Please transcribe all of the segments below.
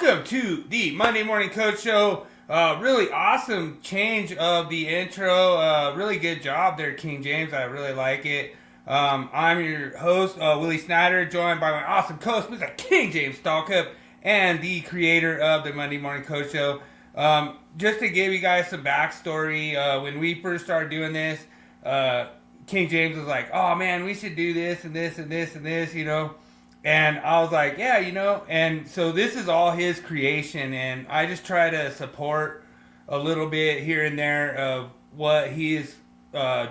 Welcome to the Monday Morning Coach Show. Really awesome change of the intro. Really good job there, King James. I really like it. I'm your host, Willie Snyder, joined by my awesome co-host, Mr. King James Stallcup, and the creator of the Monday Morning Coach Show. Just to give you guys some backstory, when we first started doing this, King James was like, "Oh man, we should do this and this and this and this," And I was like, yeah, and so this is all his creation, and I just try to support a little bit here and there of what his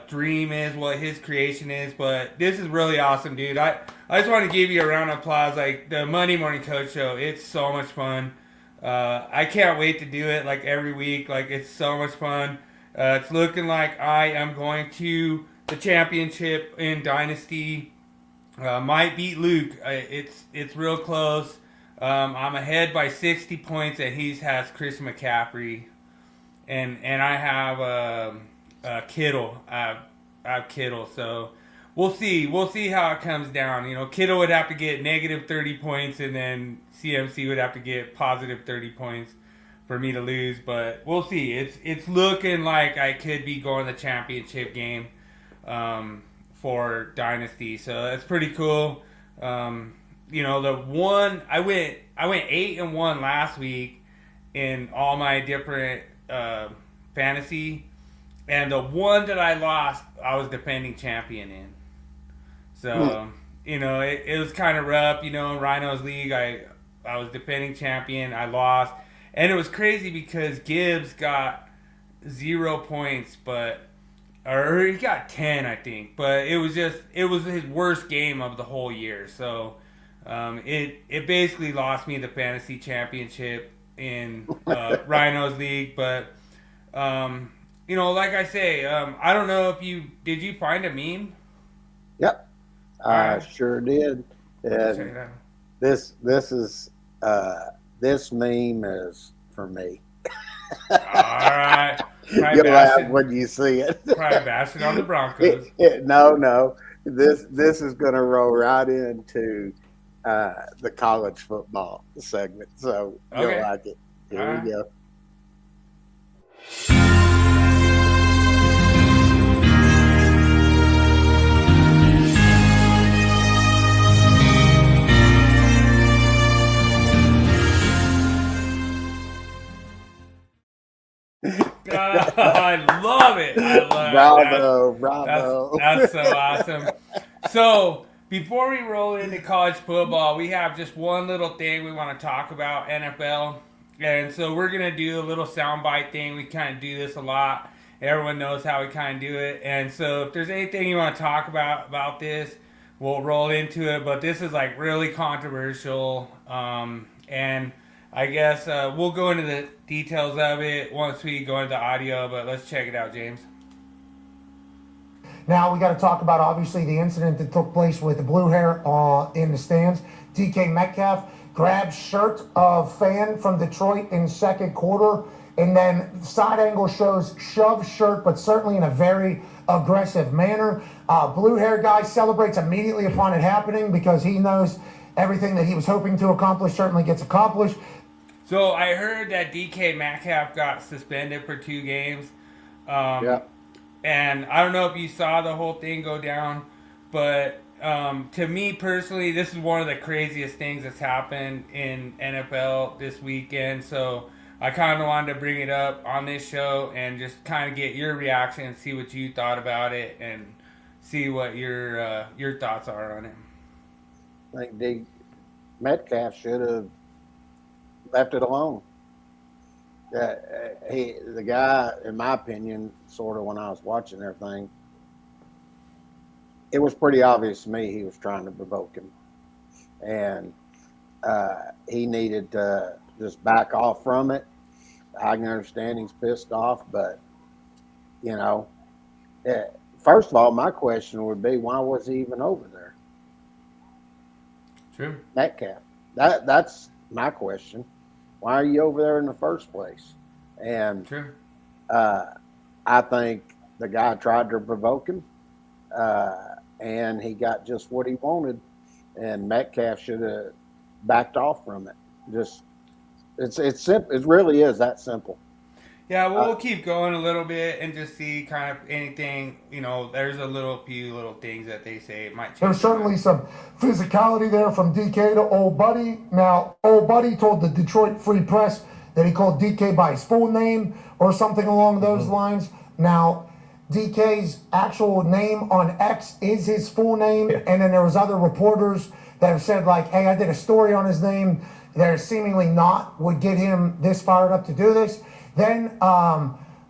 dream is, what his creation is. But this is really awesome, dude. I just want to give you a round of applause. Like, the Monday Morning Coach Show, it's so much fun. I can't wait to do it, like, every week. Like, it's so much fun. It's looking like I am going to the championship in Dynasty. Might beat Luke. It's real close. I'm ahead by 60 points, and he has Christian McCaffrey, and I have Kittle. I have Kittle. So we'll see. We'll see how it comes down. Kittle would have to get negative 30 points, and then CMC would have to get positive 30 points for me to lose. But we'll see. It's looking like I could be going the championship game. For Dynasty, so that's pretty cool. The one I went 8-1 last week in all my different fantasy, and the one that I lost, I was defending champion in. So it was kind of rough. In Rhinos League, I was defending champion. I lost, and it was crazy because Gibbs got 0 points, or he got 10, I think. But it was his worst game of the whole year. So it basically lost me the fantasy championship in Rhinos League. But like I say, I don't know if did you find a meme? Yep, I sure did. And this meme is for me. All right. You'll laugh when you see it. Probably bashing on the Broncos. No. This is going to roll right into the college football segment. So you'll like it. Here we go. I love it. Bravo. That's so awesome. So, before we roll into college football, we have just one little thing we want to talk about, NFL. And so we're going to do a little soundbite thing. We kind of do this a lot. Everyone knows how we kind of do it. And so if there's anything you want to talk about this, we'll roll into it. But this is like really controversial. And I guess we'll go into the details of it once we go into the audio, but let's check it out, James. Now we got to talk about, obviously, the incident that took place with the blue hair in the stands. DK Metcalf grabbed shirt of fan from Detroit in second quarter, and then side angle shows shove shirt, but certainly in a very aggressive manner. Blue hair guy celebrates immediately upon it happening because he knows everything that he was hoping to accomplish certainly gets accomplished. So I heard that DK Metcalf got suspended for 2 games. Yeah. And I don't know if you saw the whole thing go down, but to me personally, this is one of the craziest things that's happened in NFL this weekend. So I kind of wanted to bring it up on this show and just kind of get your reaction and see what you thought about it and see what your thoughts are on it. I think Metcalf should have left it alone. The guy, in my opinion, sort of when I was watching everything, it was pretty obvious to me he was trying to provoke him. And he needed to just back off from it. I can understand he's pissed off, but, first of all, my question would be, why was he even over there? True. Metcalf. That's my question. Why are you over there in the first place? And True. I think the guy tried to provoke him, and he got just what he wanted. And Metcalf should have backed off from it. Just It's simple. It really is that simple. Yeah, well, we'll keep going a little bit and just see kind of anything. There's a few little things that they say might change. There's certainly some physicality there from DK to Old Buddy. Now, Old Buddy told the Detroit Free Press that he called DK by his full name or something along those lines. Now, DK's actual name on X is his full name, and then there was other reporters that have said, like, hey, I did a story on his name that seemingly not would get him this fired up to do this. Then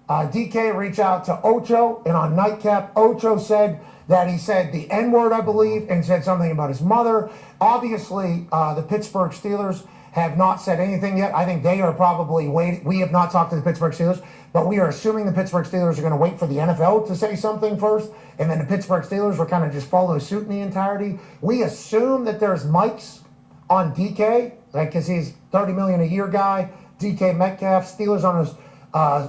DK reached out to Ocho, and on Nightcap, Ocho said that he said the N-word, I believe, and said something about his mother. Obviously, the Pittsburgh Steelers have not said anything yet. I think they are probably waiting. We have not talked to the Pittsburgh Steelers, but we are assuming the Pittsburgh Steelers are going to wait for the NFL to say something first, and then the Pittsburgh Steelers will kind of just follow suit in the entirety. We assume that there's mics on DK, because he's $30 million a year guy. DK Metcalf, Steelers on his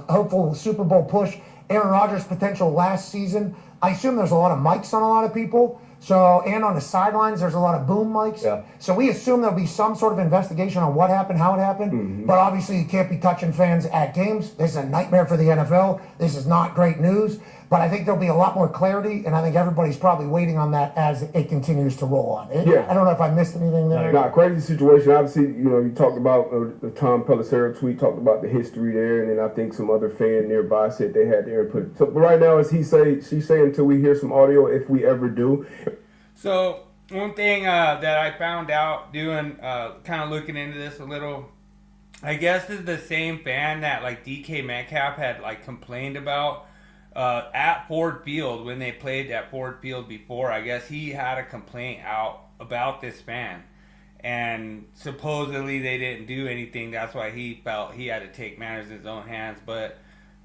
hopeful Super Bowl push. Aaron Rodgers' potential last season. I assume there's a lot of mics on a lot of people. So, and on the sidelines, there's a lot of boom mics. Yeah. So we assume there'll be some sort of investigation on what happened, how it happened. Mm-hmm. But obviously, you can't be touching fans at games. This is a nightmare for the NFL. This is not great news. But I think there'll be a lot more clarity, and I think everybody's probably waiting on that as it continues to roll on. Yeah. I don't know if I missed anything there. Nah, crazy situation. Obviously, you talked about the Tom Pelissero tweet, talked about the history there, and then I think some other fan nearby said they had their input. So, but right now, as she's saying until we hear some audio, if we ever do. So one thing that I found out doing, kind of looking into this a little, I guess is the same fan that like DK Metcalf had like complained about at Ford Field when they played at Ford Field before. I guess he had a complaint out about this fan, and supposedly they didn't do anything. That's why he felt he had to take matters in his own hands. But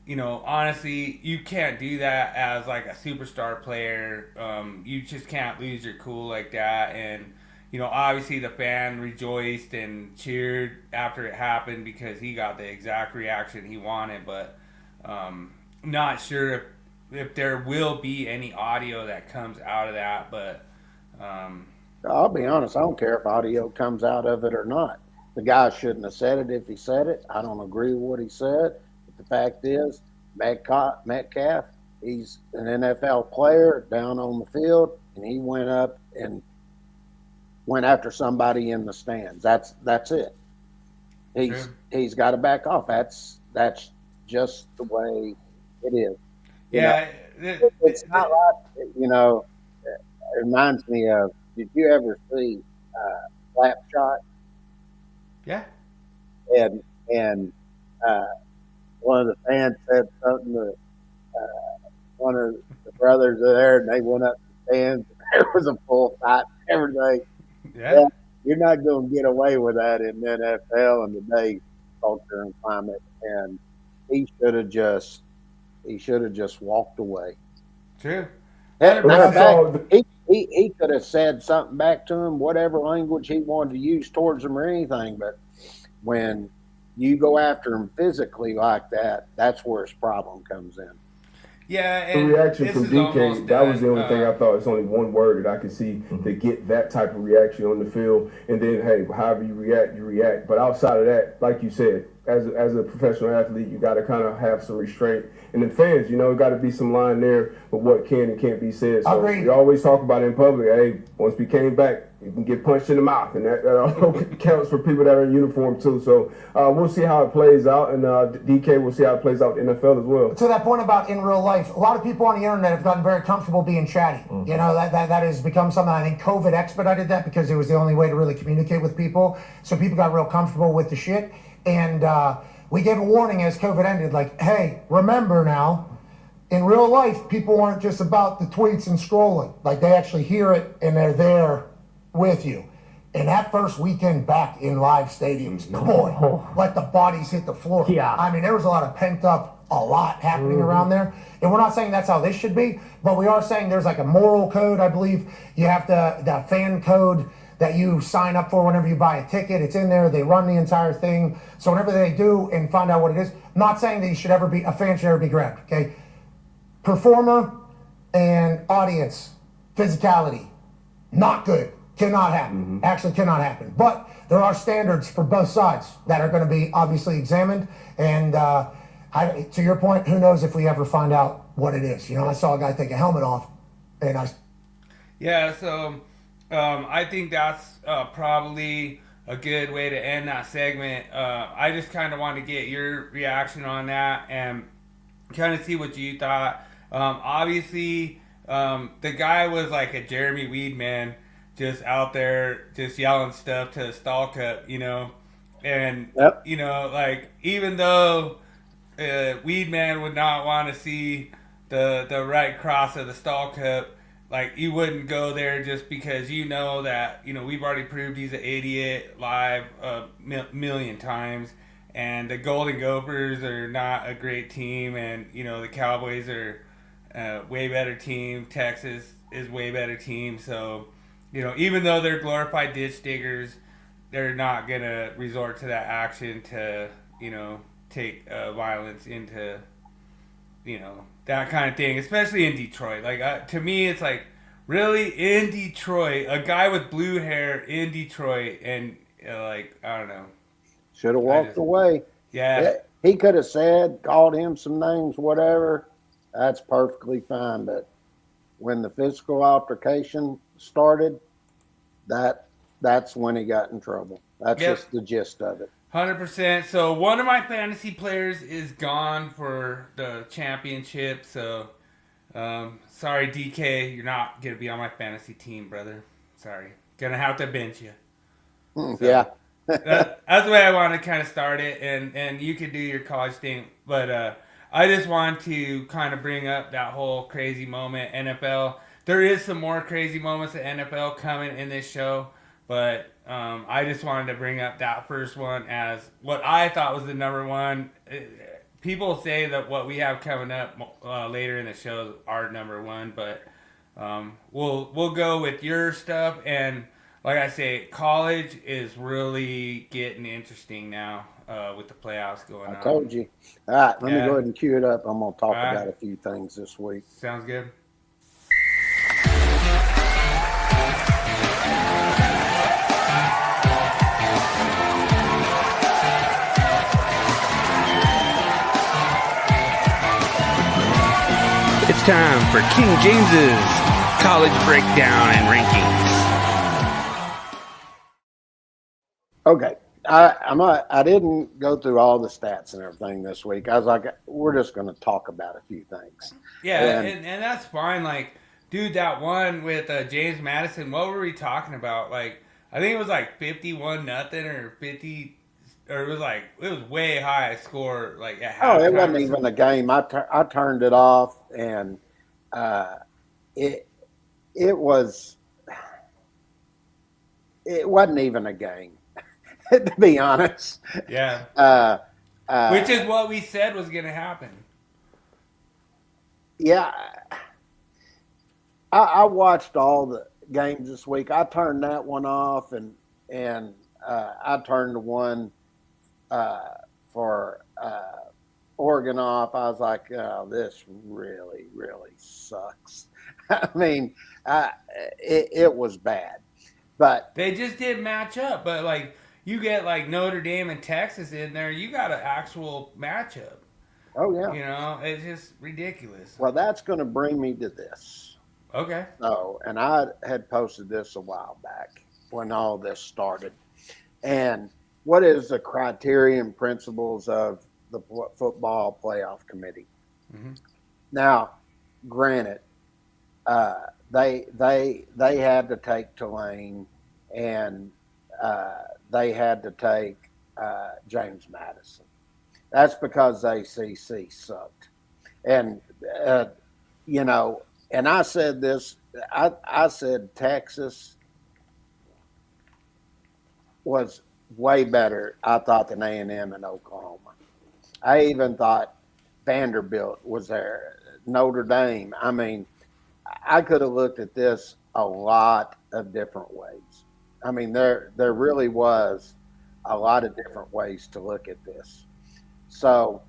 honestly, you can't do that as like a superstar player. You just can't lose your cool like that. And obviously the fan rejoiced and cheered after it happened because he got the exact reaction he wanted. But not sure if there will be any audio that comes out of that. But I'll be honest, I don't care if audio comes out of it or not. The guy shouldn't have said it if he said it. I don't agree with what he said. But the fact is, Metcalf, he's an NFL player down on the field, and he went up and went after somebody in the stands. That's it. He's got to back off. That's just the way it is. yeah, It's not like, it reminds me of, did you ever see Slapshot? yeah. And one of the fans said something to one of the brothers there, and they went up to the stands. There was a full fight and everything. Yeah. You're not going to get away with that in the NFL and today's culture and climate. And he should have just walked away. True. Matter Well, of that's fact, he could have said something back to him, whatever language he wanted to use towards him or anything. But when you go after him physically like that, that's where his problem comes in. Yeah, The and reaction this from is DK, almost that was the done. only thing I thought. It's only one word that I could see to get that type of reaction on the field. And then, hey, however you react. But outside of that, like you said, as a professional athlete, you got to kind of have some restraint. And the fans, got to be some line there with what can and can't be said. So Agreed. we always talk about it in public. Hey, once we came back, you can get punched in the mouth, and that also counts for people that are in uniform too. So we'll see how it plays out, and DK, we'll see how it plays out in the NFL as well. To that point about in real life, a lot of people on the internet have gotten very comfortable being chatty. That has become something. I think COVID expedited that because it was the only way to really communicate with people. So people got real comfortable with the shit. And we gave a warning as COVID ended, like, hey, remember now, in real life, people aren't just about the tweets and scrolling. Like, they actually hear it and they're there with you. And that first weekend back in live stadiums, boy, like the bodies hit the floor. Yeah. I mean, there was a lot of pent up, a lot happening around there. And we're not saying that's how this should be, but we are saying there's like a moral code, I believe. You have the fan code that you sign up for whenever you buy a ticket. It's in there. They run the entire thing. So whenever they do and find out what it is, I'm not saying that a fan should ever be grabbed, okay? Performer and audience, physicality, not good. Cannot happen. Actually cannot happen. But there are standards for both sides that are going to be obviously examined. And to your point, who knows if we ever find out what it is. I saw a guy take a helmet off, and Yeah, so I think that's probably a good way to end that segment. I just kind of want to get your reaction on that and kind of see what you thought. Obviously, the guy was like a Jeremy Weed man, just out there just yelling stuff to the stall cup, and Yep. like even though Weed man would not want to see the right cross of the stall cup. Like, you wouldn't go there just because that, we've already proved he's an idiot live a million times. And the Golden Gophers are not a great team. And, the Cowboys are a way better team. Texas is way better team. So, even though they're glorified ditch diggers, they're not going to resort to that action to, take violence into, that kind of thing, especially in Detroit. Like, to me, it's like, really, in Detroit, a guy with blue hair in Detroit, and I don't know. Should have walked away. Yeah. He could have called him some names, whatever. That's perfectly fine. But when the physical altercation started, that's when he got in trouble. That's just the gist of it. 100%. So one of my fantasy players is gone for the championship. So, sorry, DK, you're not going to be on my fantasy team, brother. Sorry. Going to have to bench you. So, yeah. that's the way I want to kind of start it. And you could do your college thing. But I just want to kind of bring up that whole crazy moment, NFL. There is some more crazy moments at NFL coming in this show. But I just wanted to bring up that first one as what I thought was the number one. People say that what we have coming up later in the show is our number one, but we'll go with your stuff. And like I say, college is really getting interesting now with the playoffs going on. I told you. All right, let me go ahead and cue it up. I'm going to talk about a few things this week. Sounds good. It's time for King James's college breakdown and rankings. Okay, I didn't go through all the stats and everything this week. I was like, we're just going to talk about a few things. Yeah, and that's fine. Like, dude, that one with James Madison, what were we talking about? Like, I think it was like 51-0 or 50. Or it was way high score, like at halftime. Oh, it wasn't even a game. I turned it off, and it wasn't even a game, to be honest. Yeah. Which is what we said was going to happen. Yeah. I watched all the games this week. I turned that one off, and I turned the one for Oregon off. I was like, oh, this really, really sucks. I mean, it was bad. But they just didn't match up. But, like, you get, like, Notre Dame and Texas in there, you got an actual matchup. Oh, yeah. It's just ridiculous. Well, that's going to bring me to this. Okay. So, and I had posted this a while back when all this started. And what is the criterion principles of the football playoff committee? Mm-hmm. Now, granted, they had to take Tulane, and they had to take James Madison. That's because ACC sucked, and and I said this. I said Texas was way better, I thought, than A&M and Oklahoma. I even thought Vanderbilt was there, Notre Dame. I mean, I could have looked at this a lot of different ways. I mean, there really was a lot of different ways to look at this. So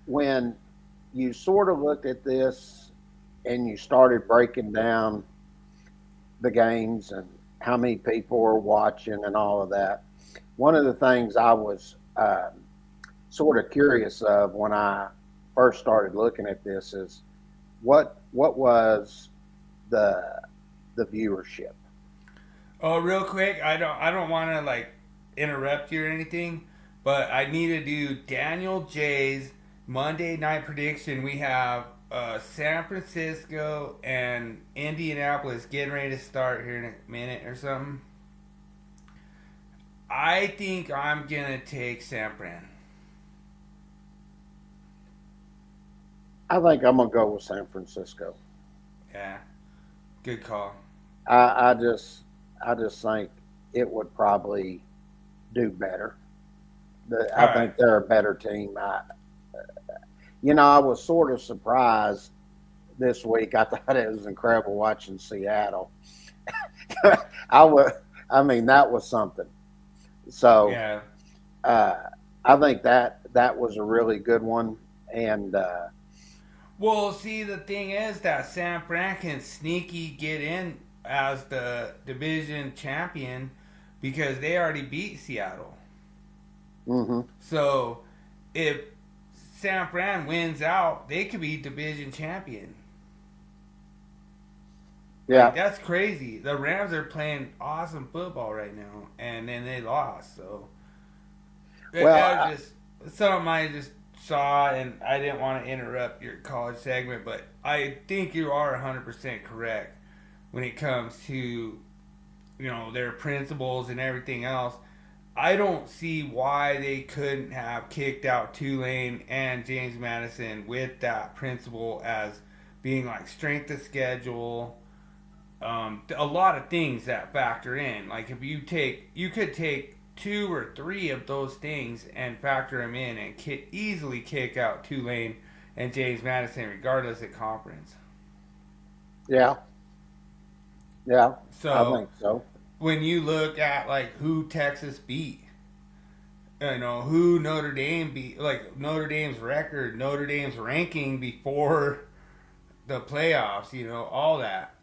when you sort of looked at this and you started breaking down the games and how many people are watching and all of that. One of the things I was sort of curious of when I first started looking at this is what was the viewership? Oh, real quick, I don't want to like interrupt you or anything, but I need to do Daniel J's Monday night prediction. We have San Francisco and Indianapolis getting ready to start here in a minute or something. I think I'm gonna take San Fran. I think I'm gonna go with San Francisco. Yeah, good call. I just think it would probably do better. All I right. think they're a better team. I was sort of surprised this week. I thought it was incredible watching Seattle. I was, I mean, that was something. So Yeah. uh, I think that was a really good one. And Well, see, the thing is that San Fran can sneaky get in as the division champion because they already beat Seattle. hmm So if San Fran wins out, they could be division champion. Like yeah, that's crazy. The Rams are playing awesome football right now, and then they lost. So well, that was just something I just saw, and I didn't want to interrupt your college segment, but I think you are 100% correct when it comes to their principles and everything else. I don't see why they couldn't have kicked out Tulane and James Madison with that principle as being like strength of schedule. A lot of things that factor in. Like if you could take two or three of those things and factor them in and easily kick out Tulane and James Madison regardless of conference. yeah, yeah. I So think so. when you look at like who Texas beat, who Notre Dame beat, like Notre Dame's record, Notre Dame's ranking before the playoffs, all that,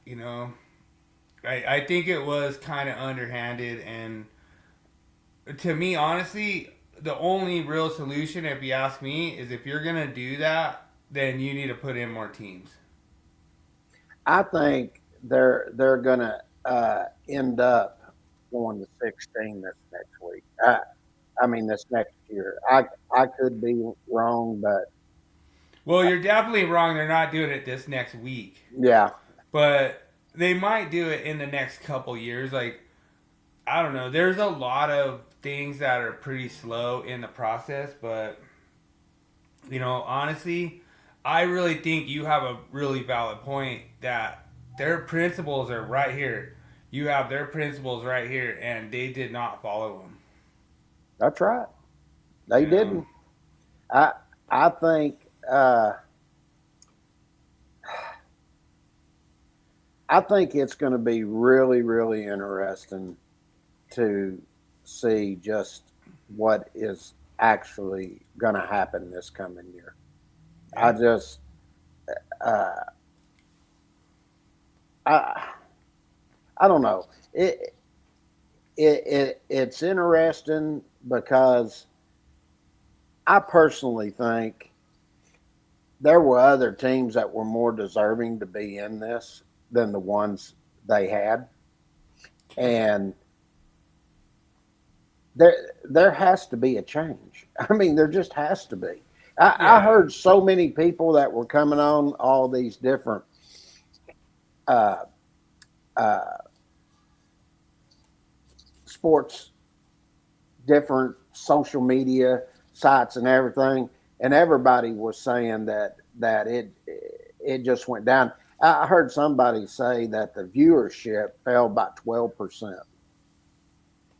I think it was kind of underhanded. And to me, honestly, the only real solution, if you ask me, is if you're going to do that, then you need to put in more teams. I think they're gonna end up going to 16 this next week. I mean this next year. I could be wrong, but Well, you're definitely wrong. They're not doing it this next week. yeah, But they might do it in the next couple years. Like, I don't know. There's a lot of things that are pretty slow in the process, but honestly, I really think you have a really valid point that their principles are right here. You have their principles right here, and they did not follow them. that's right. They You know, didn't. I I think I think it's going to be really really interesting to see just what is actually going to happen this coming year. I yeah, just uh, I I don't know. It's interesting because I personally think there were other teams that were more deserving to be in this than the ones they had, and there has to be a change. I mean, there just has to be. I yeah, heard so many people that were coming on all these different uh, uh, sports, different social media sites and everything, and everybody was saying that it just went down. I heard somebody say that the viewership fell by 12%,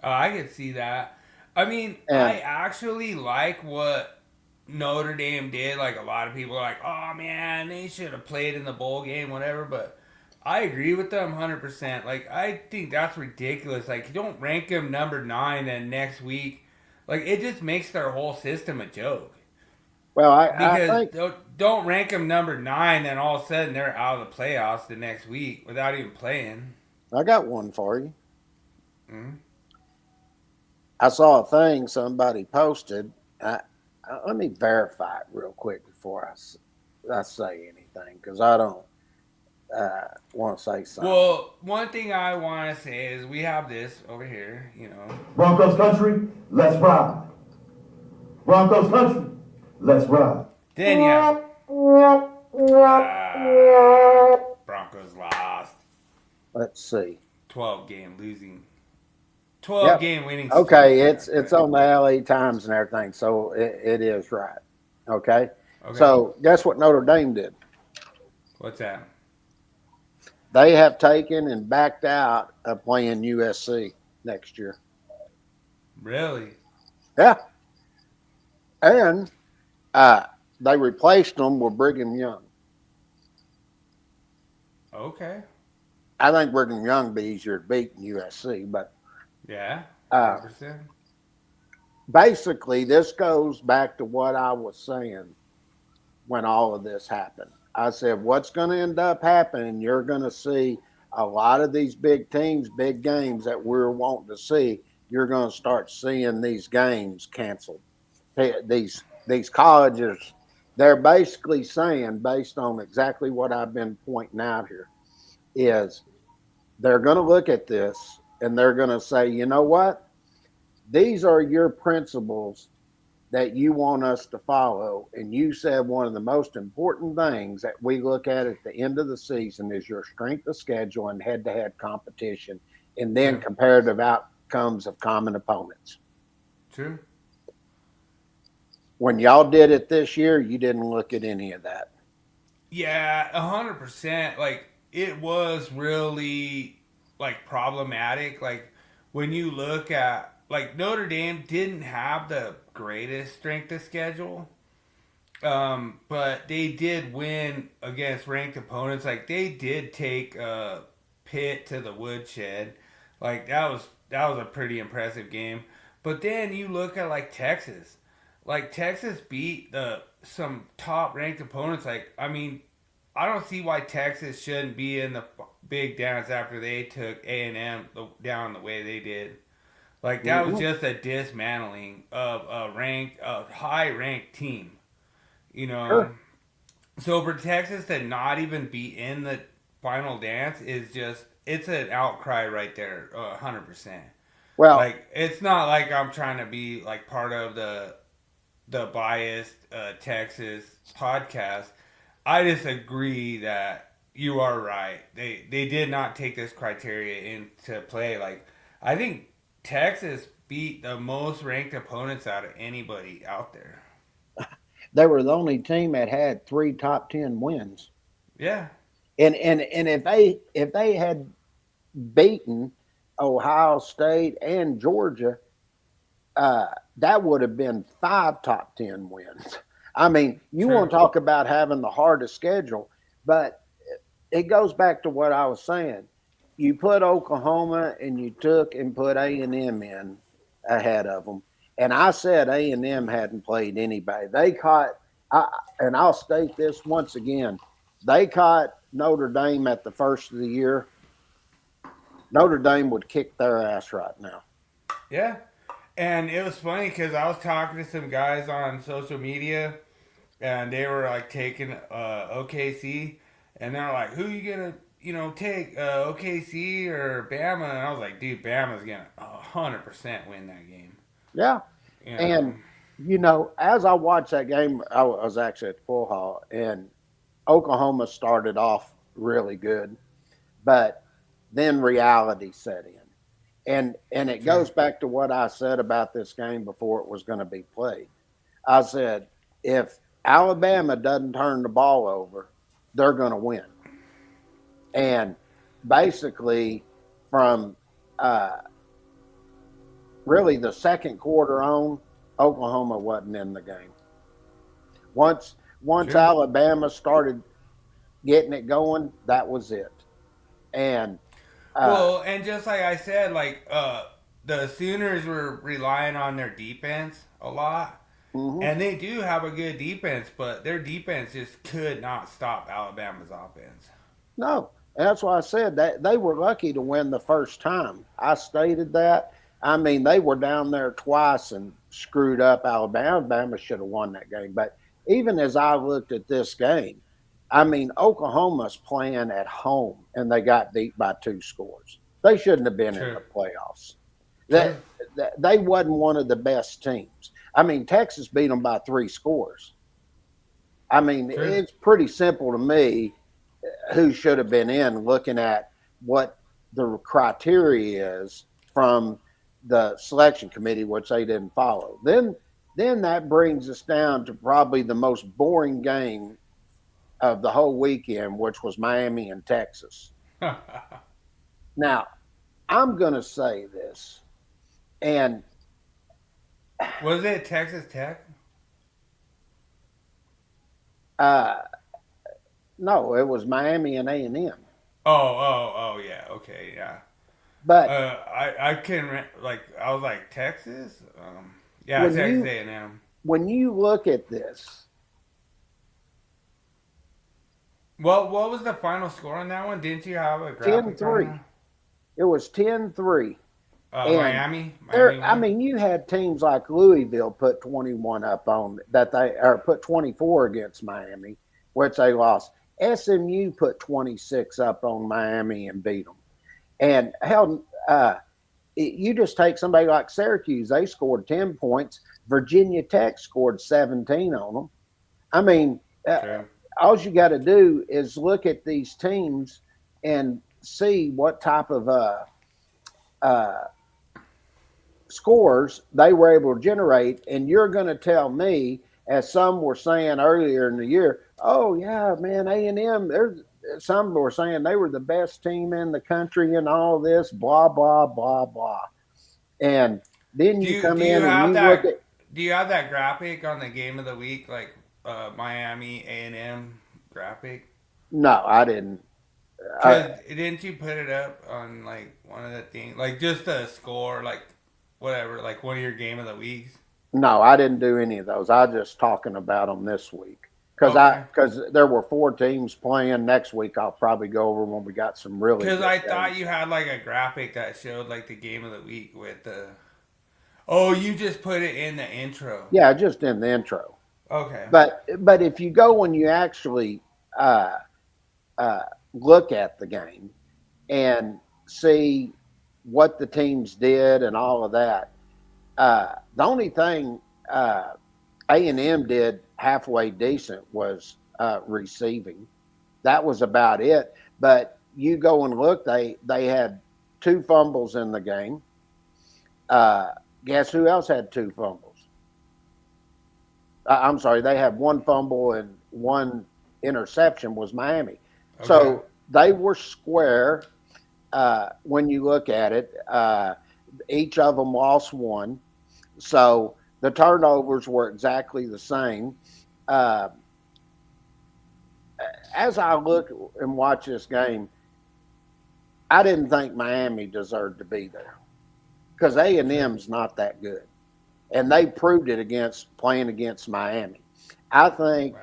I could see that. I mean, I and actually like what Notre Dame did. Like a lot of people are like, "Oh man, they should have played in the bowl game, whatever." But I agree with them 100%. Like I think that's ridiculous. Like you don't rank them number 9, then next week, like it just makes their whole system a joke. well, I Because think don't rank them number 9, then all of a sudden they're out of the playoffs the next week without even playing. I got one for you. Mm-hmm. I saw a thing somebody posted. Let me verify it real quick before I say anything because I don't want to say something. Well, one thing I want to say is we have this over here, you know. Broncos country, let's ride. Broncos country, let's ride. Then yeah, Broncos lost. Let's see. 12 game losing. 12 Yep. game winning streak. Okay, it's on the LA Times and everything, so it is right. Okay? So guess what Notre Dame did? What's that? They have taken and backed out of playing USC next year. Really? Yeah. And they replaced them with Brigham Young. Okay. I think Brigham Young would be easier to beat than USC, but Yeah. 100%. basically, this goes back to what I was saying when all of this happened. I said, what's going to end up happening, you're going to see a lot of these big teams, big games that we're wanting to see, you're going to start seeing these games canceled. These colleges, they're basically saying, based on exactly what I've been pointing out here, is they're going to look at this and they're going to say, you know what? These are your principles that you want us to follow. And you said one of the most important things that we look at the end of the season is your strength of schedule and head-to-head competition, and then comparative outcomes of common opponents. True. When y'all did it this year, you didn't look at any of that. Yeah, 100%. Like, it was really, like, problematic. Like, when you look at, like, Notre Dame didn't have the greatest strength of schedule. But they did win against ranked opponents. Like, they did take Pitt to the woodshed. Like, that was a pretty impressive game. But then you look at, like, Texas. Like, Texas beat some top ranked opponents. Like, I mean, I don't see why Texas shouldn't be in the big dance after they took A&M down the way they did. Like, that was just a dismantling of a high ranked team. You know, Sure. So for Texas to not even be in the final dance is just, it's an outcry right there, 100%. Well, Like, it's not like I'm trying to be like part of the biased Texas podcast. I just agree that you are right. They did not take this criteria into play. Like, I think Texas beat the most ranked opponents out of anybody out there. they were the only team that had 3 top 10 wins. Yeah. And if they had beaten Ohio State and Georgia, that would have been 5 top 10 wins. I mean, you want to talk about having the hardest schedule, but it goes back to what I was saying. You put Oklahoma and you took and put A&M in ahead of them. And I said A&M hadn't played anybody. They caught, and I'll state this once again, they caught Notre Dame at the first of the year. Notre Dame would kick their ass right now. Yeah. And it was funny because I was talking to some guys on social media, and they were like taking OKC, and they're like, "Who you gonna take OKC or Bama?" And I was like, "Dude, Bama's gonna 100% win that game." Yeah, You know? and as I watched that game, I was actually at the pool hall, and Oklahoma started off really good, but then reality set in. And it goes back to what I said about this game before it was going to be played. I said, if Alabama doesn't turn the ball over, they're going to win. And basically, from really the second quarter on, Oklahoma wasn't in the game. Once Alabama started getting it going, that was it. And well, and just like I said, like the Sooners were relying on their defense a lot, and they do have a good defense, but their defense just could not stop Alabama's offense. No, And that's why I said that they were lucky to win the first time. I stated that. I mean, they were down there twice and screwed up Alabama. Alabama should have won that game. But even as I looked at this game, I mean, Oklahoma's playing at home and they got beat by 2 scores. They shouldn't have been in the playoffs. They wasn't one of the best teams. I mean, Texas beat them by 3 scores. I mean, it's pretty simple to me who should have been in, looking at what the criteria is from the selection committee, which they didn't follow. Then that brings us down to probably the most boring game of the whole weekend, which was Miami and Texas. Now, I'm going to say this, and was it Texas Tech? No, it was Miami and A&M. Oh, yeah, okay, yeah. But I can I was like Texas, yeah, Texas A&M. When you look at this, what was the final score on that one? Didn't you have a graphic? 10-3. It was 10-3. Miami. I mean, you had teams like Louisville put 21 up on put 24 against Miami, which they lost. SMU put 26 up on Miami and beat them. And hell, you just take somebody like Syracuse; they scored 10 points. Virginia Tech scored 17 on them. I mean, all you got to do is look at these teams and see what type of scores they were able to generate, and you're going to tell me, as some were saying earlier in the year, oh yeah, man, A&M. Some were saying they were the best team in the country and all this, blah blah blah blah. And then you come in and you look at. Do you have that graphic on the game of the week, like Miami A&M graphic? No, I didn't. Didn't you put it up on like one of the things, like just the score, like whatever, like one of your game of the weeks? No, I didn't do any of those. I was just talking about them this week because there were 4 teams playing. Next week I'll probably go over when we got some really. Because I thought you had like a graphic that showed like the game of the week with the. Oh, you just put it in the intro. Yeah, just in the intro. Okay. But if you go and you actually look at the game and see what the teams did and all of that, the only thing A&M did halfway decent was receiving. That was about it. But you go and look, they had 2 fumbles in the game. Guess who else had 2 fumbles? I'm sorry, they had 1 fumble and 1 interception was Miami. Okay. So they were square when you look at it. Each of them lost 1. So the turnovers were exactly the same. As I look and watch this game, I didn't think Miami deserved to be there because A&M's not that good. And they proved it playing against Miami. I think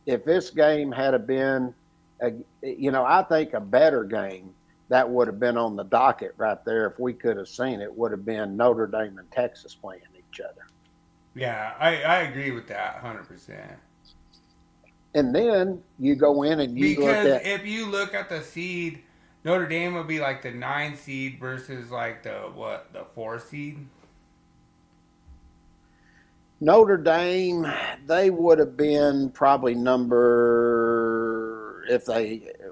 if this game had been, I think a better game that would have been on the docket right there if we could have seen it would have been Notre Dame and Texas playing each other. Yeah, I agree with that 100%. And then you go in and if you look at the seed, Notre Dame would be like the 9 seed versus like the 4 seed. Notre Dame, they would have been probably they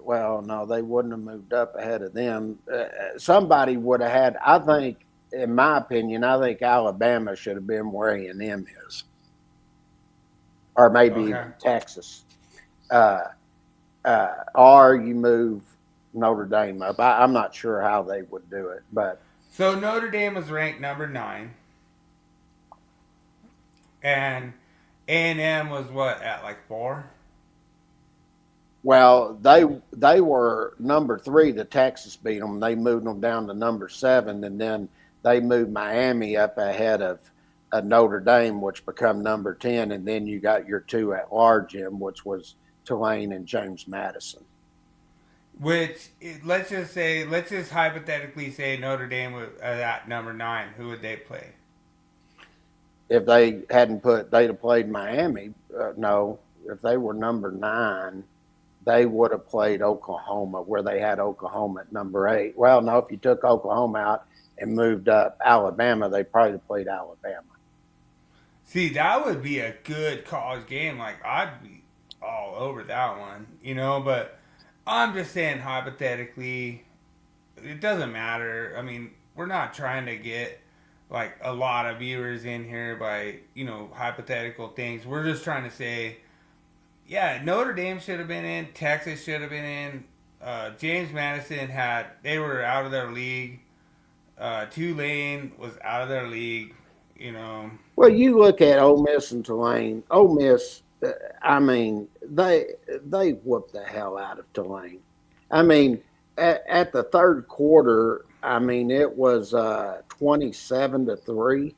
wouldn't have moved up ahead of them. Somebody would have had, I think, in my opinion, I think Alabama should have been where A&M is. Or maybe even Texas. Or you move Notre Dame up. I'm not sure how they would do it. But so Notre Dame was ranked number 9. And A&M was what, at like 4? Well, they were number 3. The Texas beat them. They moved them down to number 7, and then they moved Miami up ahead of Notre Dame, which become number 10, and then you got your 2 at large in, which was Tulane and James Madison. Let's just hypothetically say Notre Dame was at number 9. Who would they play? If they they'd have played Miami. No, if they were number 9, they would have played Oklahoma, where they had Oklahoma at number 8. Well, no, if you took Oklahoma out and moved up Alabama, they probably played Alabama. See, that would be a good college game. Like, I'd be all over that one, but I'm just saying hypothetically, it doesn't matter. I mean, we're not trying to get like a lot of viewers in here by, hypothetical things. We're just trying to say, yeah, Notre Dame should have been in, Texas should have been in. James Madison they were out of their league. Tulane was out of their league. Well, you look at Ole Miss and Tulane. Ole Miss, I mean, they whooped the hell out of Tulane. I mean, at the third quarter, I mean, it was 27-3,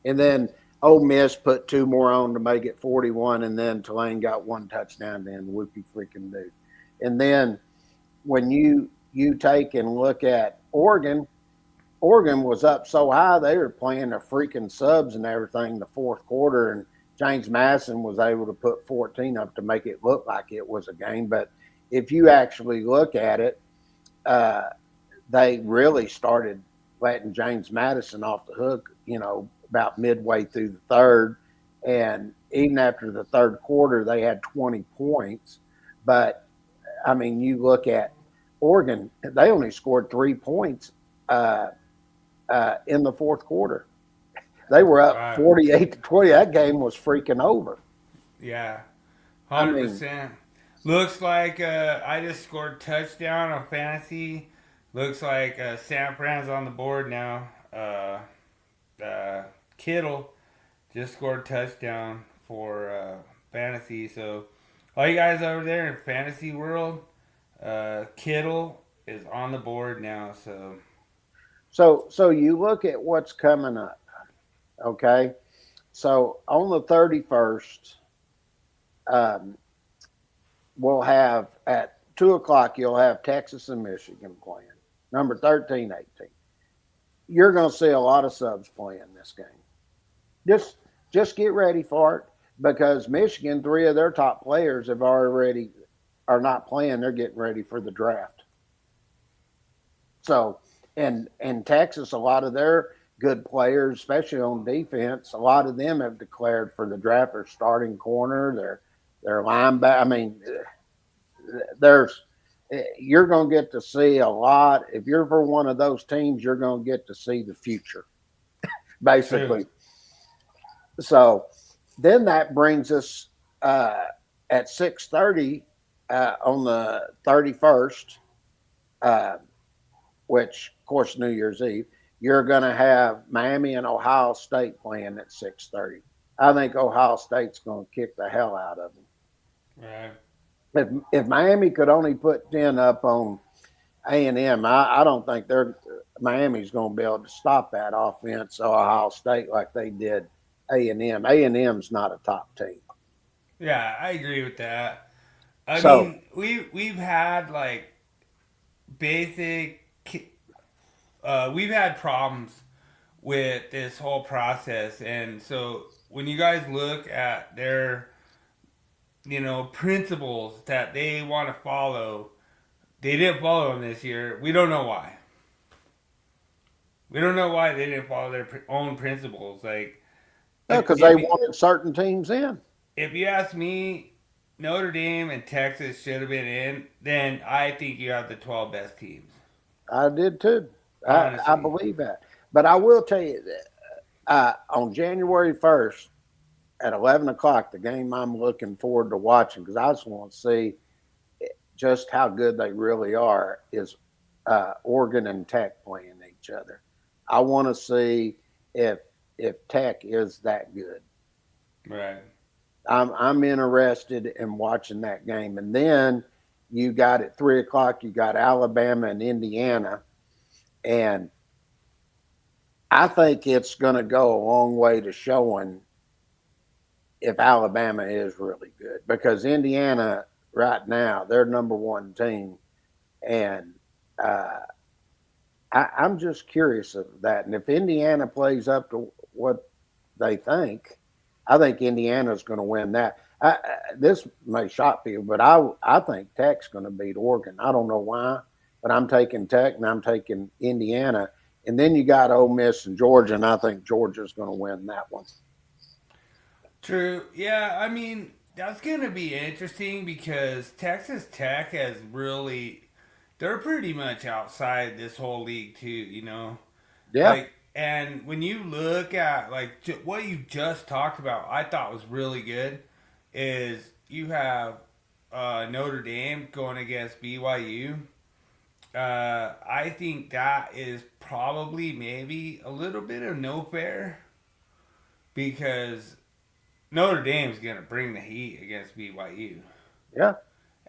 and then Ole Miss put 2 more on to make it 41, and then Tulane got 1 touchdown. Then whoopie freaking dude. And then when you take and look at Oregon was up so high they were playing their freaking subs and everything the fourth quarter, and James Madison was able to put 14 up to make it look like it was a game. But if you actually look at it, they really started letting James Madison off the hook, about midway through the third. And even after the third quarter, they had 20 points. But, I mean, you look at Oregon, they only scored 3 points in the fourth quarter. They were up 48-20. That game was freaking over. Yeah, 100%. Looks like I just scored touchdown on fantasy. Looks like San Fran's on the board now. Kittle just scored touchdown for fantasy. So all you guys over there in fantasy world, Kittle is on the board now. So you look at what's coming up. Okay, so on the 31st, we'll have at 2:00. You'll have Texas and Michigan playing. Number 13, 18. You're going to see a lot of subs playing this game. Just get ready for it, because Michigan, 3 of their top players are not playing. They're getting ready for the draft. So, and Texas, a lot of their good players, especially on defense, a lot of them have declared for the draft. Their starting corner, their linebacker. I mean, you're going to get to see a lot. If you're for one of those teams, you're going to get to see the future, basically. So then that brings us at 6:30 on the 31st, which, of course, New Year's Eve. You're going to have Miami and Ohio State playing at 6:30. I think Ohio State's going to kick the hell out of them. Right. If Miami could only put 10 up on A&M, I don't think Miami's going to be able to stop that offense, Ohio State, like they did A&M. A&M's not a top team. Yeah, I agree with that. I mean, we've had like basic. We've had problems with this whole process, and so when you guys look at their principles that they want to follow, they didn't follow them this year. We don't know why. We don't know why they didn't follow their own principles. Because they wanted certain teams in. If you ask me, Notre Dame and Texas should have been in. Then I think you have the 12 best teams. I did too. I believe that. But I will tell you that on January 1st at 11 o'clock, the game I'm looking forward to watching, because I just want to see just how good they really are, is Oregon and Tech playing each other. I want to see if Tech is that good. Right. I'm interested in watching that game. And then you got at 3 o'clock, you got Alabama and Indiana. And I think it's going to go a long way to showing if Alabama is really good, because Indiana right now, their number 1 team, And I'm just curious of that. And if Indiana plays up to what they think, I think Indiana's going to win that. This may shock people, but I think Tech's going to beat Oregon. I don't know why, but I'm taking Tech and I'm taking Indiana. And then you got Ole Miss and Georgia, and I think Georgia's going to win that one. True. Yeah, I mean, that's going to be interesting because Texas Tech has really, they're pretty much outside this whole league too, you know? Yeah. Like, and when you look at like what you just talked about, I thought was really good is you have Notre Dame going against BYU. I think that is probably maybe a little bit of no fair because Notre Dame's gonna bring the heat against BYU. Yeah.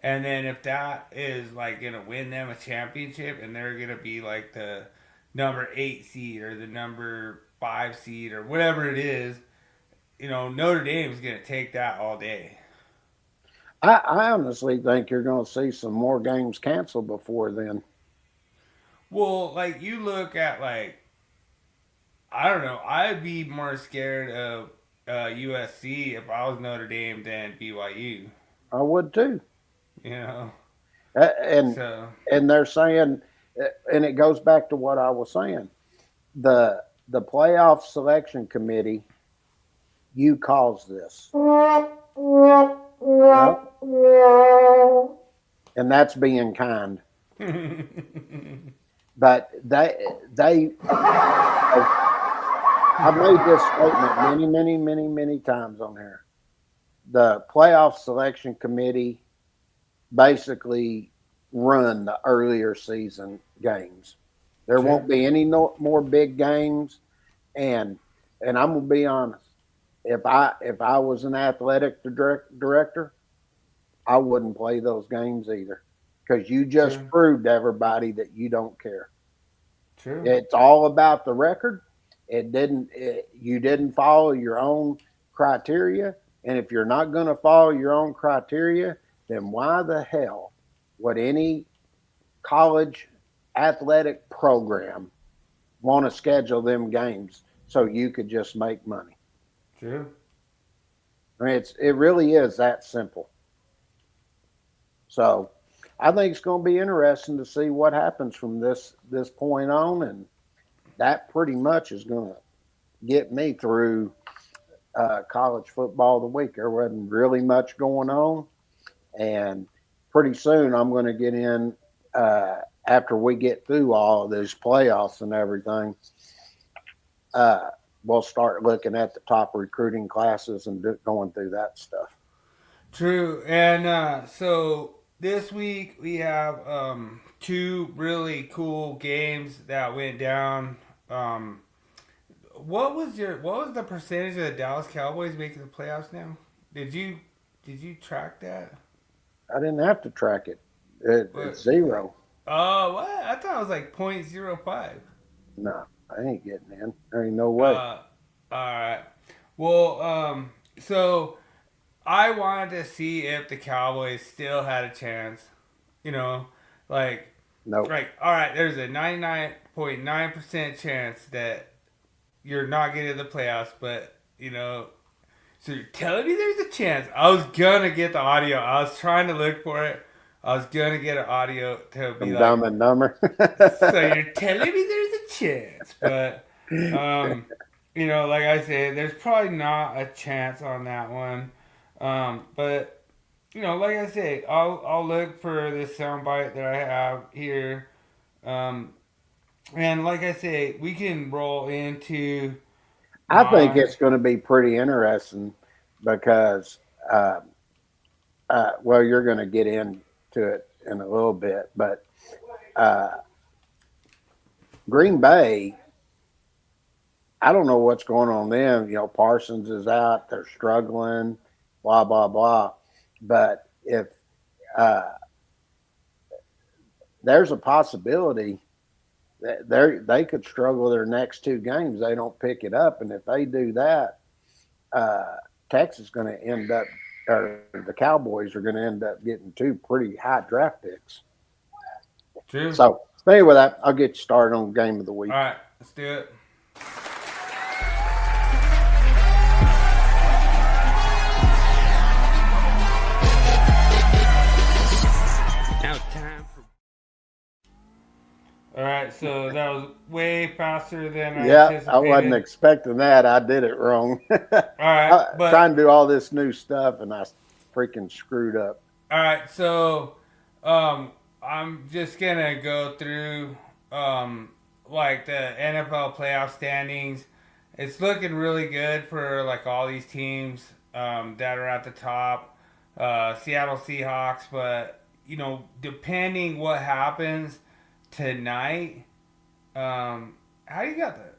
And then if that is like gonna win them a championship and they're gonna be like the number 8 seed or the number 5 seed or whatever it is, you know, Notre Dame's gonna take that all day. I honestly think you're going to see some more games canceled before then. Well, like you look at like I don't know, I'd be more scared of USC if I was Notre Dame than BYU. I would too. You know, And so they're saying, and it goes back to what I was saying. The playoff selection committee, you caused this. Yep. And that's being kind. But I've made this statement many times on here. The playoff selection committee basically run the earlier season games. There won't be any more big games, and I'm gonna be honest. If I was an athletic director, I wouldn't play those games either, because you just proved to everybody that you don't care. True. It's all about the record. You didn't follow your own criteria, and if you're not going to follow your own criteria, then why the hell would any college athletic program want to schedule them games so you could just make money? True. I mean, it really is that simple. So I think it's going to be interesting to see what happens from this point on, and that pretty much is going to get me through college football the week. There wasn't really much going on, and pretty soon I'm going to get in after we get through all of these playoffs and everything. We'll start looking at the top recruiting classes and going through that stuff. True. And so this week we have two really cool games that went down. What was the percentage of the Dallas Cowboys making the playoffs now? Did you track that? I didn't have to track it. It's 0. Oh, what? I thought it was like 0.05. No, I ain't getting in. There ain't no way. All right. Well, so I wanted to see if the Cowboys still had a chance. You know, like, nope. Like, all right, there's a 99.9% chance that you're not getting the playoffs, but, you know, so you're telling me there's a chance. I was going to get the audio. I was trying to look for it. I was going to get an audio to be like, Dumb and Dumber. so you're telling me there's a chance, but, you know, like I said, there's probably not a chance on that one. But, you know, like I say, I'll look for this soundbite that I have here. And like I say, we can roll into. I think it's going to be pretty interesting because, well, you're going to get into it in a little bit, but Green Bay, I don't know what's going on them. You know, Parsons is out; they're struggling, blah blah blah. But if there's a possibility that they could struggle their next 2 games, they don't pick it up, and if they do that, Texas is going to end up, or the Cowboys are going to end up getting 2 pretty high draft picks. True. So anyway, that I'll get you started on game of the week. All right, let's do it. Now it's time for. All right, so that was way faster than I anticipated. I wasn't expecting that. I did it wrong. All right, but trying to do all this new stuff, and I freaking screwed up. all right, so I'm just gonna go through like the NFL playoff standings. It's looking really good for like all these teams that are at the top. Seattle Seahawks, but you know, depending what happens tonight, how do you got that?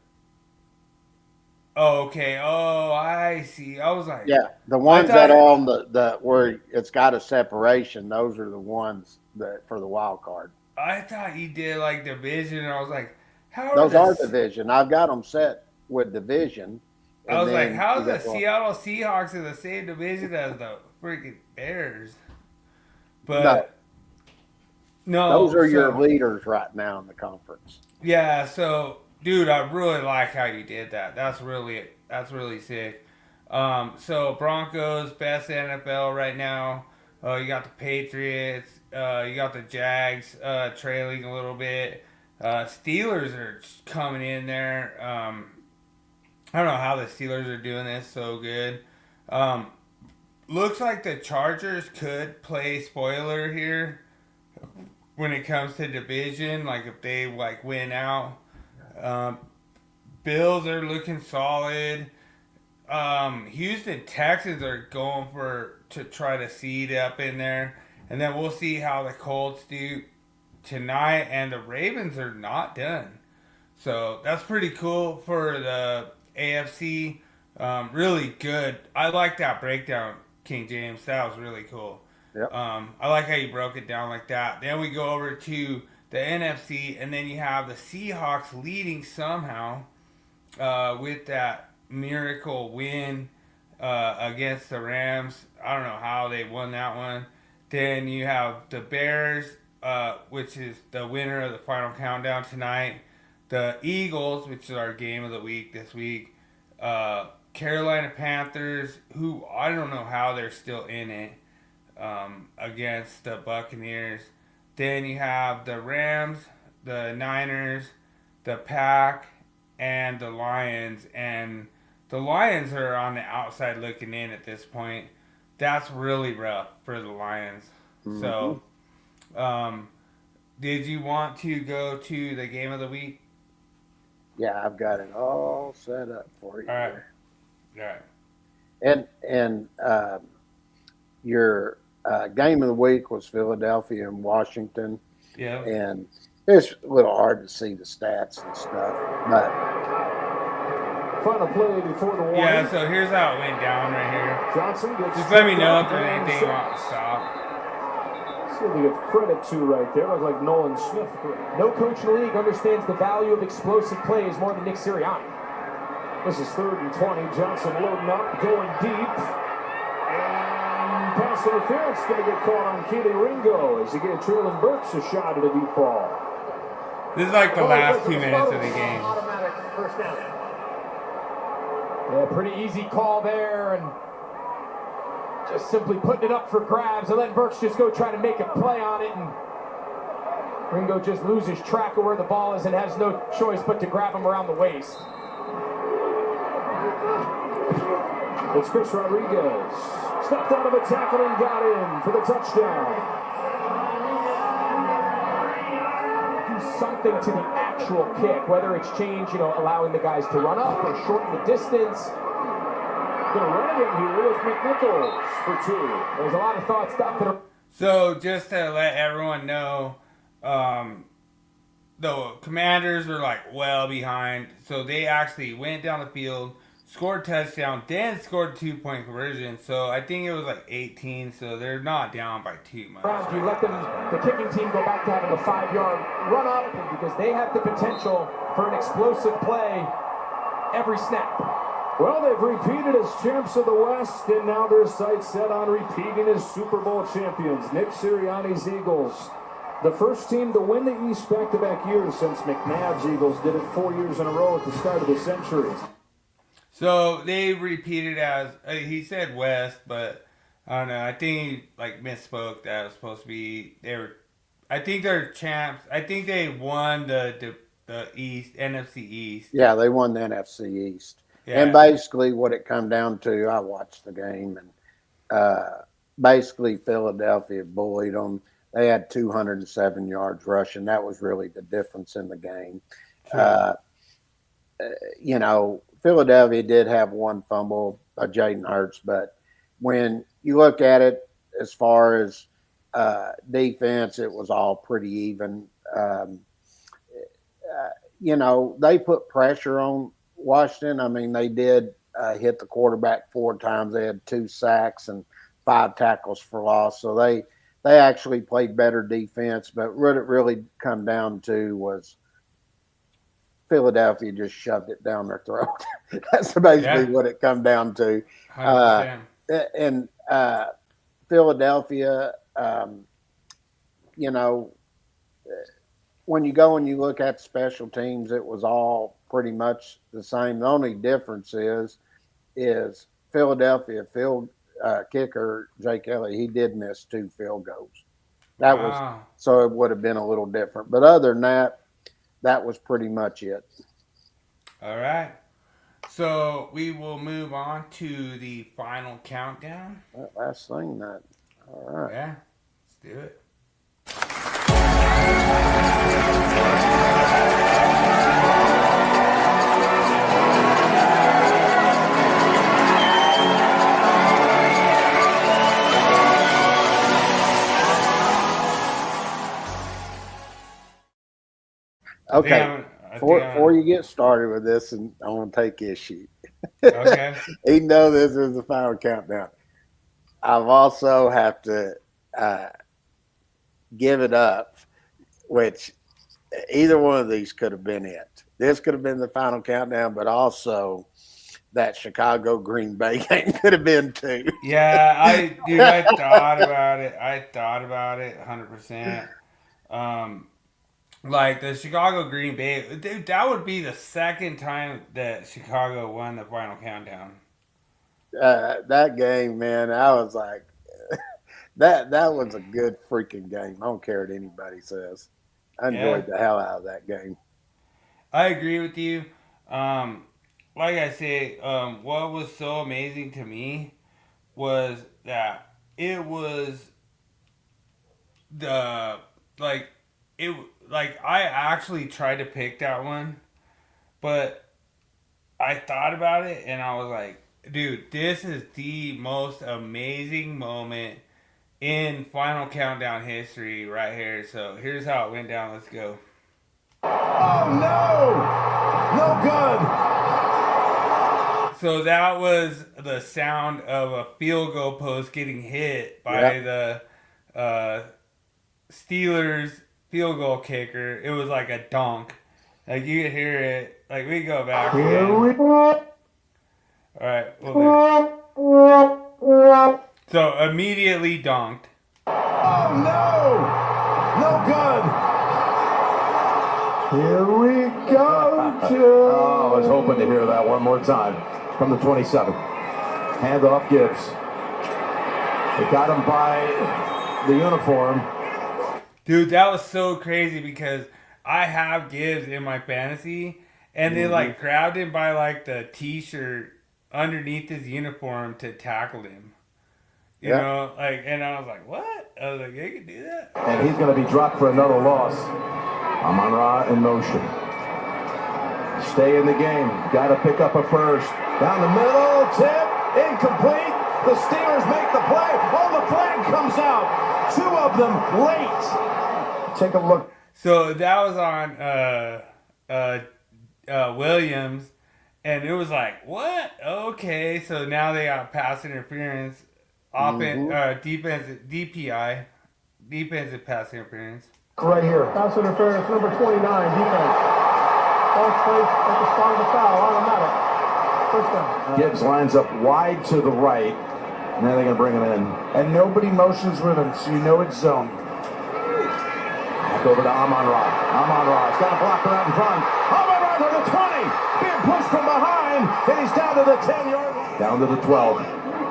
Oh, okay. Oh, I see. I was like, Yeah, the ones that are on the where it's got a separation, those are the ones that for the wild card. I thought you did like division, and I was like, how? Those are division. I've got them set with division. I was like, how is the Seattle Seahawks in the same division as the freaking Bears? But no, those are your leaders right now in the conference. Yeah, so dude, I really like how you did that. That's really sick. So Broncos best NFL right now. You got the Patriots. You got the Jags trailing a little bit. Steelers are coming in there. I don't know how the Steelers are doing this so good. Looks like the Chargers could play spoiler here when it comes to division. Like if they like win out. Bills are looking solid. Houston Texans are going to try to seed up in there. And then we'll see how the Colts do tonight. And the Ravens are not done. So that's pretty cool for the AFC. Really good. I like that breakdown, King James. That was really cool. Yep. I like how you broke it down like that. Then we go over to the NFC, and then you have the Seahawks leading somehow with that miracle win against the Rams. I don't know how they won that one. Then you have the Bears, which is the winner of the final countdown tonight. The Eagles, which is our game of the week this week. Carolina Panthers, who I don't know how they're still in it, against the Buccaneers. Then you have the Rams, the Niners, the Pack, and the Lions. And the Lions are on the outside looking in at this point. That's really rough for the Lions. Mm-hmm. So, did you want to go to the game of the week? Yeah, I've got it all set up for you. All right. All right. And your game of the week was Philadelphia and Washington. Yeah. And it's a little hard to see the stats and stuff, but final play before the warning. Yeah, so here's how it went down right here. Johnson gets just let me know if there's anything you want to stop. See what we give credit to right there. Looks like Nolan Smith. No coach in the league understands the value of explosive plays more than Nick Sirianni. This is 3rd and 20. Johnson loading up, going deep. And pass interference going to get caught on Keely Ringo as he gave Traylon Burks a shot at a deep ball. This is like the last 2 minutes of the game. Automatic first down. Yeah, pretty easy call there, and just simply putting it up for grabs and letting Burks just go try to make a play on it, and Ringo just loses track of where the ball is and has no choice but to grab him around the waist. It's Chris Rodriguez. Stepped out of a tackle and got in for the touchdown. Do something to the actual kick, whether it's change, allowing the guys to run up or shorten the distance. Gonna run it in here with McNichols for 2. There's a lot of thoughts that are. So just to let everyone know, the Commanders are like well behind, so they actually went down the field, scored touchdown, then scored 2-point conversion. So I think it was like 18. So they're not down by too much. You let the kicking team go back to having a 5-yard run up because they have the potential for an explosive play every snap. Well, they've repeated as champs of the West, and now their sights set on repeating as Super Bowl champions. Nick Sirianni's Eagles The first team to win the East back-to-back years since McNabb's Eagles did it 4 years in a row at the start of the century. So they repeated as he said West, but I don't know. I think he misspoke. That was supposed to be I think they're champs. I think they won the East NFC East. Yeah, they won the NFC East. Yeah. And basically, what it come down to, I watched the game, and basically Philadelphia bullied them. They had 207 yards rushing. That was really the difference in the game. Sure. Philadelphia did have one fumble by Jaden Hurts, but when you look at it as far as defense, it was all pretty even. They put pressure on Washington. I mean, they did hit the quarterback 4 times. They had 2 sacks and 5 tackles for loss. So they actually played better defense. But what it really come down to was Philadelphia just shoved it down their throat. That's basically what it come down to. 100%. And Philadelphia, when you go and you look at special teams, it was all pretty much the same. The only difference is Philadelphia kicker Jake Elliott, he did miss 2 field goals. That was so it would have been a little different. But other than that was pretty much it. All right. So we will move on to the final countdown. That last thing that. All right. Yeah. Let's do it. Okay. Before you get started with this, and I want to take issue. Okay. Even though this is the final countdown, I've also have to give it up, which either one of these could have been it. This could have been the final countdown, but also that Chicago Green Bay game could have been too. Yeah, I thought about it. 100%. Like the Chicago Green Bay, dude, that would be the second time that Chicago won the final countdown. That game, man, I was like, that was a good freaking game. I don't care what anybody says. I enjoyed the hell out of that game. I agree with you. Like I say, what was so amazing to me was that it was I actually tried to pick that one, but I thought about it and I was like, dude, this is the most amazing moment in Final Countdown history right here. So here's how it went down. Let's go. Oh, no! No good! So that was the sound of a field goal post getting hit by the Steelers field goal kicker. It was like a donk. Like you could hear it. Like we go back. Alright, so immediately donked. Oh, no! No good! Here we go, Joe. Oh, I was hoping to hear that one more time from the 27. Handoff Gibbs. They got him by the uniform. Dude, that was so crazy because I have Gibbs in my fantasy, and they like grabbed him by like the t-shirt underneath his uniform to tackle him. You know, and I was like, what? I was like, they could do that? And he's going to be dropped for another loss. Amon-Ra in motion. Stay in the game. Got to pick up a first. Down the middle, tip, incomplete. The Steelers make the play. Oh, the flag comes out. 2 of them late. Take a look. So that was on Williams, and it was like, what? Okay, so now they got pass interference, defensive DPI, defensive pass interference. Right here. Pass interference, number 29, defense. False place at the spot of the foul, automatic. First down. Gibbs lines up wide to the right. Now they're going to bring him in. And nobody motions with him, so you know it's zone. Back over to Amon-Ra. Amon-Ra's got a blocker out in front. Amon-Ra to the 20. Being pushed from behind. And he's down to the 10-yard line. Down to the 12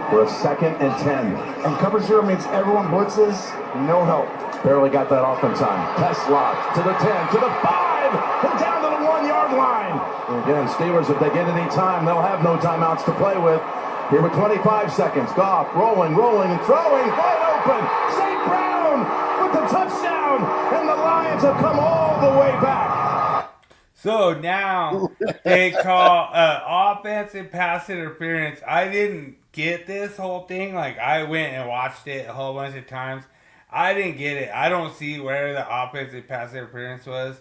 for a 2nd and 10. And cover 0 means everyone blitzes, no help. Barely got that off in time. Tesla to the 10, to the 5, and down to the 1-yard line. And again, Steelers, if they get any time, they'll have no timeouts to play with. Here with 25 seconds. Goff rolling, and throwing, wide open. St. Brown with the touchdown, and the Lions have come all the way back. So now they call offensive pass interference. I didn't get this whole thing. Like, I went and watched it a whole bunch of times. I didn't get it. I don't see where the offensive pass interference was,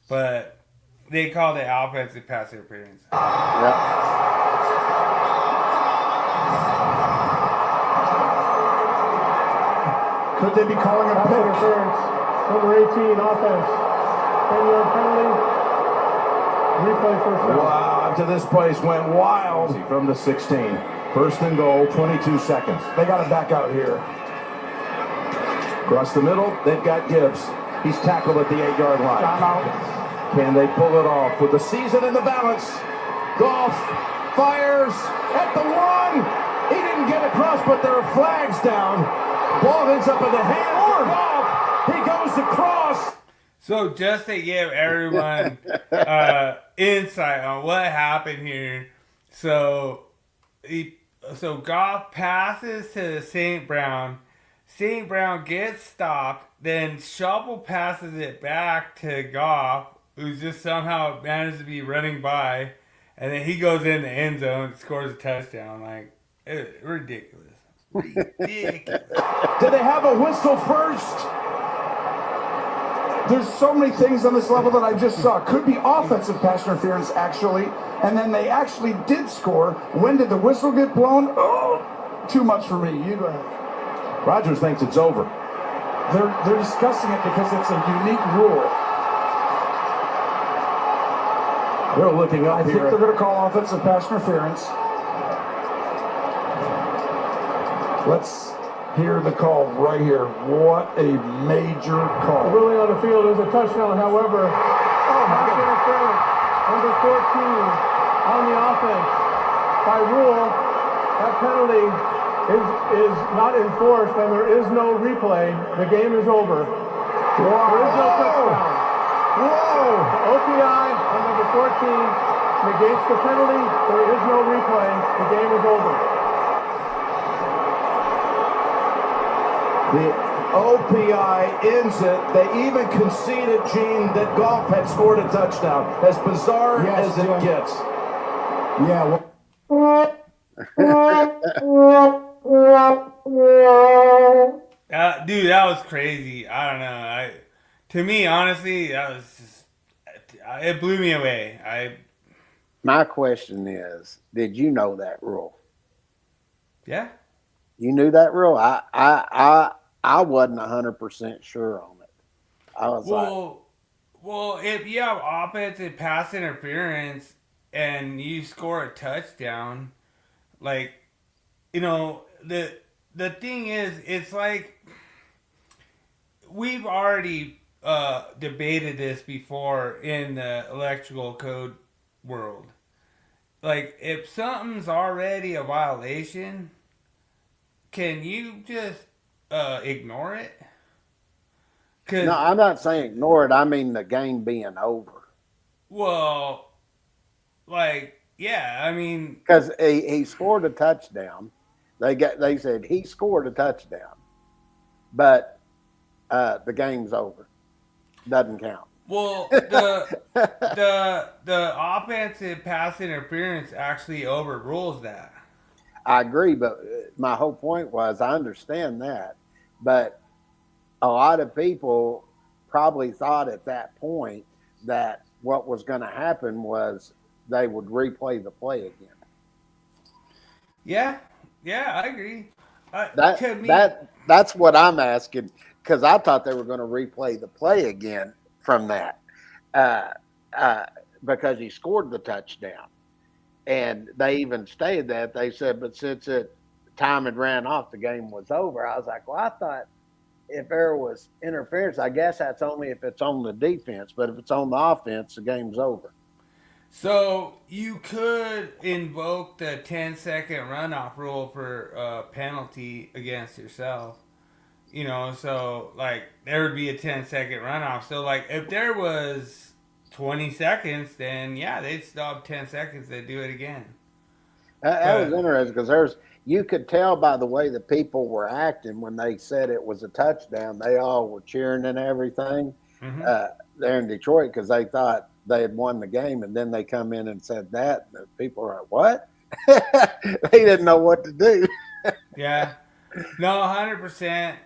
but they called it offensive pass interference. Yep. Could they be calling a pass interference? Number 18, offense. 10-yard penalty. Replay first down. Wow, after this place went wild from the 16. 1st and goal, 22 seconds. They got to back out here. Across the middle, they've got Gibbs. He's tackled at the 8-yard line. Timeout. Can they pull it off with the season in the balance? Goff fires at the 1. He didn't get across, but there are flags down. Ball ends up in the hands of Goff. He goes to cross. So just to give everyone insight on what happened here, so Goff passes to St. Brown. St. Brown gets stopped, then Shovel passes it back to Goff, who's just somehow managed to be running by, and then he goes in the end zone and scores a touchdown. Like, ridiculous. Ridiculous. Did they have a whistle first? There's so many things on this level that I just saw. Could be offensive pass interference, actually. And then they actually did score. When did the whistle get blown? Oh, too much for me. You go ahead. Rodgers thinks it's over. They're discussing it because it's a unique rule. They're looking up I think here. they're going to call offensive pass interference. Let's hear the call right here. What a major call. The ruling on the field is a touchdown, however. Pass interference. Number 14 on the offense. By rule, that penalty is not enforced and there is no replay. The game is over. There is no touchdown. Whoa! The OPI on number 14 negates the penalty. There is no replay. The game is over. The OPI ends it. They even conceded, Gene, that Goff had scored a touchdown. As bizarre as it gets. Yeah. Dude, that was crazy. I don't know. To me, honestly, that was just, it blew me away. My question is, did you know that rule? Yeah. You knew that rule? I wasn't 100% sure on it. I was well, if you have offensive pass interference and you score a touchdown, like, you know, the thing is, it's like we've already debated this before in the electrical code world. Like, if something's already a violation, can you just ignore it? No, I'm not saying ignore it. I mean the game being over. Well, like, yeah, I mean, because he scored a touchdown. They said he scored a touchdown, but the game's over. Doesn't count. Well, the offensive pass interference actually overrules that. I agree, but my whole point was I understand that, but a lot of people probably thought at that point that what was going to happen was they would replay the play again. Yeah, I agree. That's what I'm asking, because I thought they were going to replay the play again from that because he scored the touchdown. And they even stated that. They said, but since time had ran off, the game was over. I was like, well, I thought if there was interference, I guess that's only if it's on the defense. But if it's on the offense, the game's over. So you could invoke the 10-second runoff rule for a penalty against yourself. So like there would be a 10-second runoff. So like if there was 20 seconds, then yeah, they'd stop 10 seconds. They'd do it again. That was interesting because you could tell by the way the people were acting when they said it was a touchdown. They all were cheering and everything there in Detroit because they thought they had won the game, and then they come in and said that, and the people were like, "What?" They didn't know what to do. Yeah, no, 100%.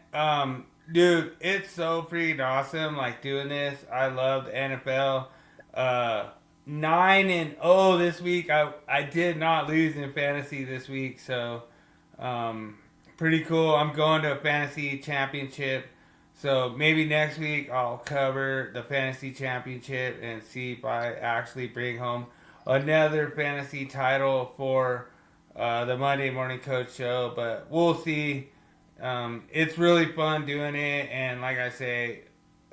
Dude, it's so freaking awesome. Like doing this, I love the NFL. 9-0 this week. I did not lose in fantasy this week, so pretty cool. I'm going to a fantasy championship, so maybe next week I'll cover the fantasy championship and see if I actually bring home another fantasy title for the Monday Morning Coach Show. But we'll see. It's really fun doing it, and like I say,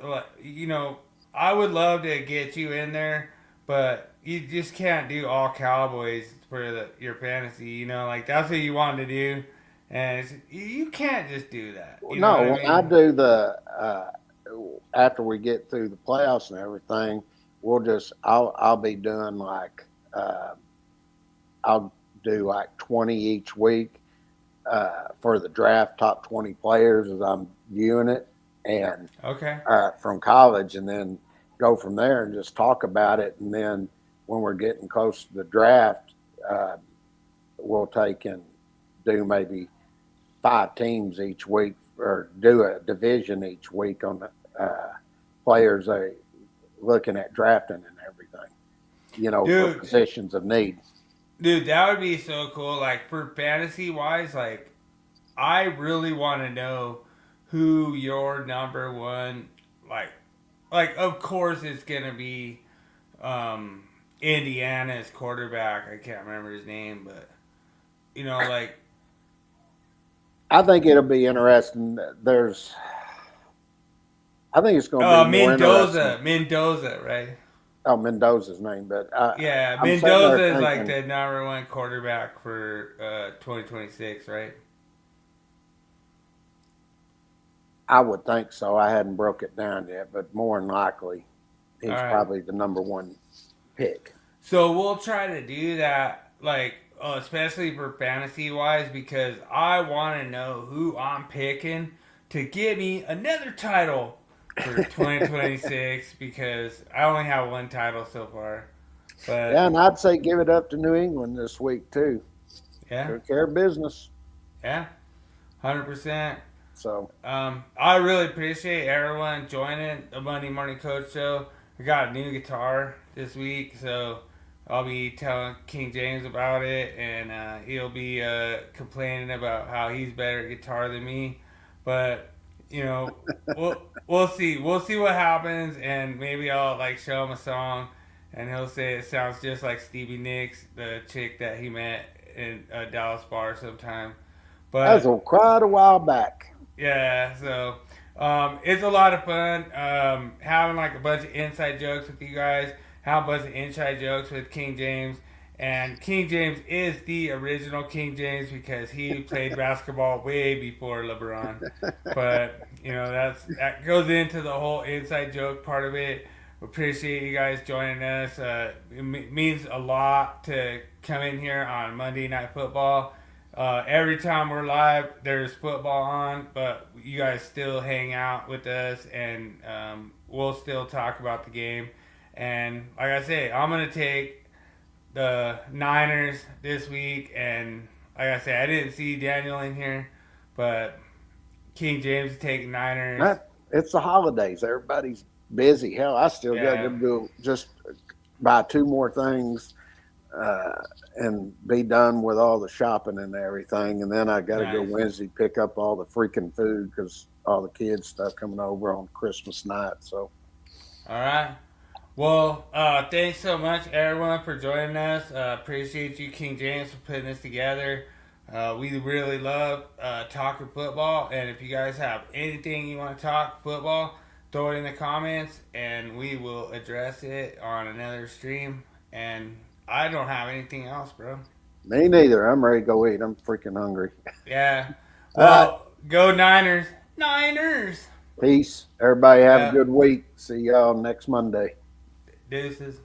I would love to get you in there, but you just can't do all Cowboys for your fantasy. Like that's what you want to do, and you can't just do that. No, when I do after we get through the playoffs and everything, I'll be doing like I'll do like 20 each week for the draft, top 20 players as I'm viewing it, and from college, and then go from there and just talk about it. And then when we're getting close to the draft, we'll take and do maybe 5 teams each week, or do a division each week on the players they looking at drafting and everything, for positions of need. Dude, that would be so cool. Like for fantasy wise, like I really want to know who your number one, like of course it's gonna be Indiana's quarterback. I can't remember his name, but like I think it'll be interesting. I think it's going to be Mendoza, right? Oh, Mendoza's name, but Mendoza is like the number one quarterback for 2026, right? I would think so. I hadn't broke it down yet, but more than likely, he's probably the number one pick. So we'll try to do that, like especially for fantasy wise, because I want to know who I'm picking to give me another title for 2026 because I only have one title so far. But yeah, and I'd say give it up to New England this week too. Yeah, take care of business. Yeah, 100%. So I really appreciate everyone joining the Monday Morning Coach Show. I got a new guitar this week, so I'll be telling King James about it, and he'll be complaining about how he's better at guitar than me. But we'll see. We'll see what happens, and maybe I'll show him a song, and he'll say it sounds just like Stevie Nicks, the chick that he met in a Dallas bar sometime. But that was quite a while back. Yeah, so it's a lot of fun having a bunch of inside jokes with you guys, have a bunch of inside jokes with King James. And King James is the original King James because he played basketball way before LeBron. But, that goes into the whole inside joke part of it. Appreciate you guys joining us. It means a lot to come in here on Monday Night Football. Every time we're live, there's football on, but you guys still hang out with us, and we'll still talk about the game. And like I say, I'm going to take the Niners this week, and like I say, I didn't see Daniel in here, but King James is taking Niners. It's the holidays. Everybody's busy. Hell, I still got to go just buy 2 more things and be done with all the shopping and everything. And then I got to go Wednesday, pick up all the freaking food because all the kids stuff coming over on Christmas night. So, all right. Well, thanks so much, everyone, for joining us. Appreciate you, King James, for putting this together. We really love talking football, and if you guys have anything you want to talk football, throw it in the comments, and we will address it on another stream. And I don't have anything else, bro. Me neither. I'm ready to go eat. I'm freaking hungry. Yeah. Well, go Niners. Niners. Peace. Everybody have Yeah. a good week. See y'all next Monday. Deuces.